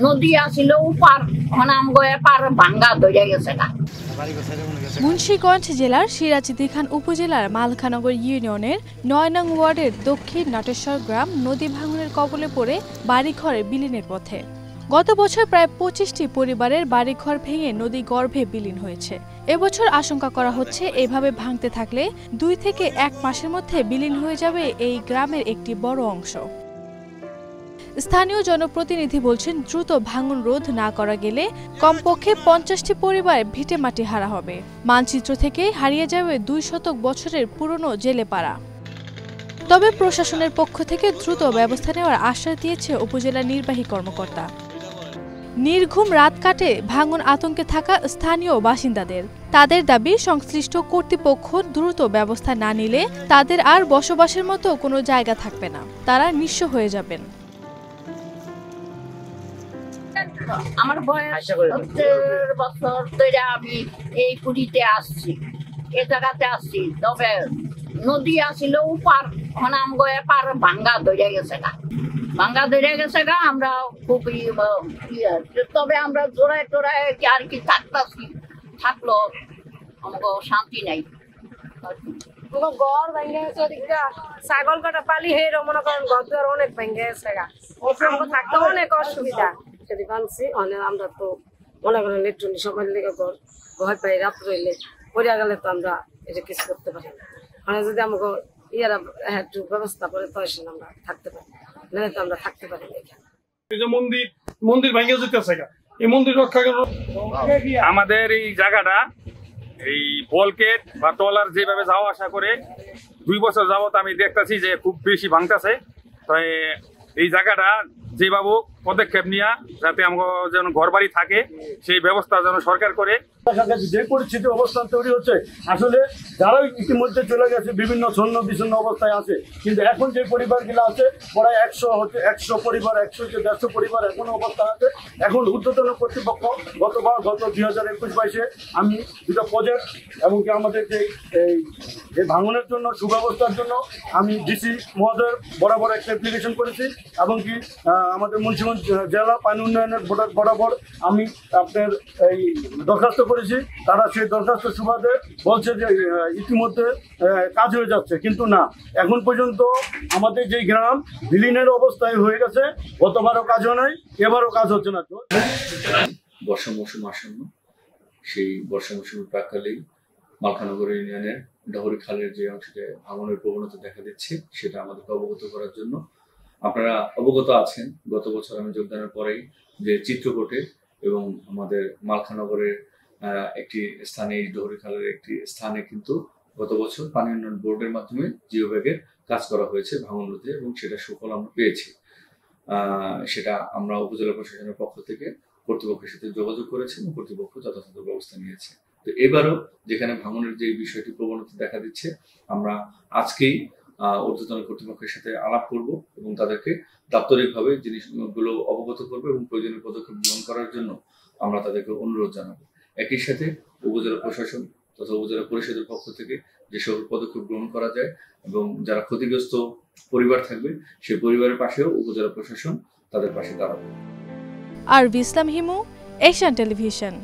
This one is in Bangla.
নদী আসিল পার হনাম গয়ে পার ভাঙ্গা ধরে গেছে না। মুন্সিগঞ্জ জেলার সিরাজদিখান উপজেলার মালখানগর ইউনিয়নের ৯ নং ওয়ার্ডের দক্ষিণ নাটেশ্বর গ্রাম নদী ভাঙনের কবলে পড়ে বাড়িঘরে বিলীনের পথে। গত বছর প্রায় ২৫টি পরিবারের বাড়িঘর ভেঙে নদী গর্ভে বিলীন হয়েছে। এবছর আশঙ্কা করা হচ্ছে এভাবে ভাঙতে থাকলে ২ থেকে ১ মাসের মধ্যে বিলীন হয়ে যাবে এই গ্রামের একটি বড় অংশ। স্থানীয় জনপ্রতিনিধি বলছেন, দ্রুত ভাঙন রোধ না করা গেলে কমপক্ষে ৫০টি পরিবার ভিটেমাটি হারা হবে। মানচিত্র থেকে হারিয়ে যাবে ২ শতক বছরের পুরনো জেলেপাড়া। তবে প্রশাসনের পক্ষ থেকে দ্রুত ব্যবস্থা নেওয়ার আশ্বাস দিয়েছে উপজেলা নির্বাহী কর্মকর্তা। নির্ঘুম রাত কাটে ভাঙন আতঙ্কে থাকা স্থানীয় বাসিন্দাদের। তাদের দাবি, সংশ্লিষ্ট কর্তৃপক্ষ দ্রুত ব্যবস্থা না নিলে তাদের আর বসবাসের মতো কোনো জায়গা থাকবে না, তারা নিঃস্ব হয়ে যাবেন। আমার বয়স ৭০ বছর ধরে আমি এই পুরীতে আসছি, এ জায়গাতে আসছি। তবে নদী আসিল পার হনাম গয়ে পার ভাঙ্গা ধরে গেছে গা, ভাঙ্গা ধরে গেছে গা। আমরা খুবই তবে আমরা জোড়ায় টোড়ায় আর কি থাকতাছি, থাকলো আমাকে শান্তি নাই। ঘর ভেঙে গেছে, ওদিকটা ছাগল কাটা পালি হয়ে মনে করেন ঘর দুয়ার অনেক ভেঙে গেছে গা, থাকতে অনেক অসুবিধা। যদি বানছি অনেক আমরা তো মনে করেন ইলেকট্রনিক সবাই লেগে ঘর ভয় পাই, রাত্র হইলে পড়িয়া গেলে তো আমরা এটা কিছু করতে পারি না। মানে যদি আমাকে ইয়ারা একটু ব্যবস্থা করে তো আমরা থাকতে পারি, নাহলে তো আমরা থাকতে পারি না। এখানে এই যে মন্দির ভেঙে যেতেছে, এই মন্দির রক্ষা করার আমাদের এই জায়গাটা এই বলকেট বা ট্রলার যেভাবে যাওয়া আসা করে ২ বছর যাবত আমি দেখতেছি যে খুব বেশি ভাঙতেছে। তো এই জায়গাটা যেভাবে পদক্ষেপ নেওয়া যাতে আমরা যেন ঘর বাড়ি থাকে সেই ব্যবস্থা যেন সরকার করে। যে পরিস্থিতি অবস্থা তৈরি হচ্ছে, আসলে যারা ইতিমধ্যে চলে গেছে বিভিন্ন ছন্ন বিচ্ছন্ন অবস্থায় আছে, কিন্তু এখন যে পরিবারগুলো আছে প্রায় ১০০ পরিবার, ১০০-১৫০ পরিবার এখনো অবস্থা আছে। এখন ঊর্ধ্বতন কর্তৃপক্ষ গত ২০২১-২২ আমি দুটো প্রজেক্ট এবং কি আমাদের যে ভাঙনের জন্য সুব্যবস্থার জন্য আমি ডিসি মহোদয়ের বরাবর একটা অ্যাপ্লিকেশন করেছি এবং কি আমাদের মুন্সিগঞ্জ জেলা পানি উন্নয়নের বরাবর আমি আপনার এই দরখাস্ত করেছি। তারা সেই দরখাস্ত সুবাদে বলছে যে ইতিমধ্যে কাজ হয়ে যাচ্ছে, কিন্তু না, এখন পর্যন্ত আমাদের যে গ্রাম বিলীনের অবস্থায় হয়ে গেছে। গতবারও কাজ হয় নাই, এবারও কাজ হচ্ছে না। বর্ষা মৌসুম আসন্ন, সেই বর্ষা মৌসুমের প্রাককালেই মালখানগর ইউনিয়নের ডহরি খালের যে অংশে ভাঙনের প্রবণতা দেখা দিচ্ছে সেটা আমাদেরকে অবগত করার জন্য। আপনারা অবগত আছেন, গত বছর আমি যোগদানের পরেই যে চিত্রকূটে এবং আমাদের মালখানগরের একটি স্থানে, ডহরি খালের একটি স্থানে কিন্তু গত বছর পানি উন্নয়ন বোর্ডের মাধ্যমে জিও ব্যাগের কাজ করা হয়েছে ভাঙন রোধে এবং সেটা সুফল আমরা পেয়েছি। সেটা আমরা উপজেলা প্রশাসনের পক্ষ থেকে কর্তৃপক্ষের সাথে যোগাযোগ করেছি এবং কর্তৃপক্ষ যথাযথ ব্যবস্থা নিয়েছে। তো এবারও যেখানে ভাঙনের যে বিষয়টি প্রবণতা দেখা দিচ্ছে, আমরা আজকেই ঊর্ধ্বতন কর্তৃপক্ষের সাথে আলাপ করব এবং তাদেরকে দাপ্তরিকভাবে জিনিসগুলো অবগত করবো এবং প্রয়োজনীয় পদক্ষেপ গ্রহণ করার জন্য আমরা তাদেরকে অনুরোধ জানাবো। একই সাথে উপজেলা প্রশাসন তথা উপজেলা পরিষদের পক্ষ থেকে যে সকল পদক্ষেপ গ্রহণ করা যায় এবং যারা ক্ষতিগ্রস্ত পরিবার থাকবে সেই পরিবারের পাশেও উপজেলা প্রশাসন তাদের পাশে দাঁড়াবে। আর ইসলাম হিমু, এশিয়ান টেলিভিশন।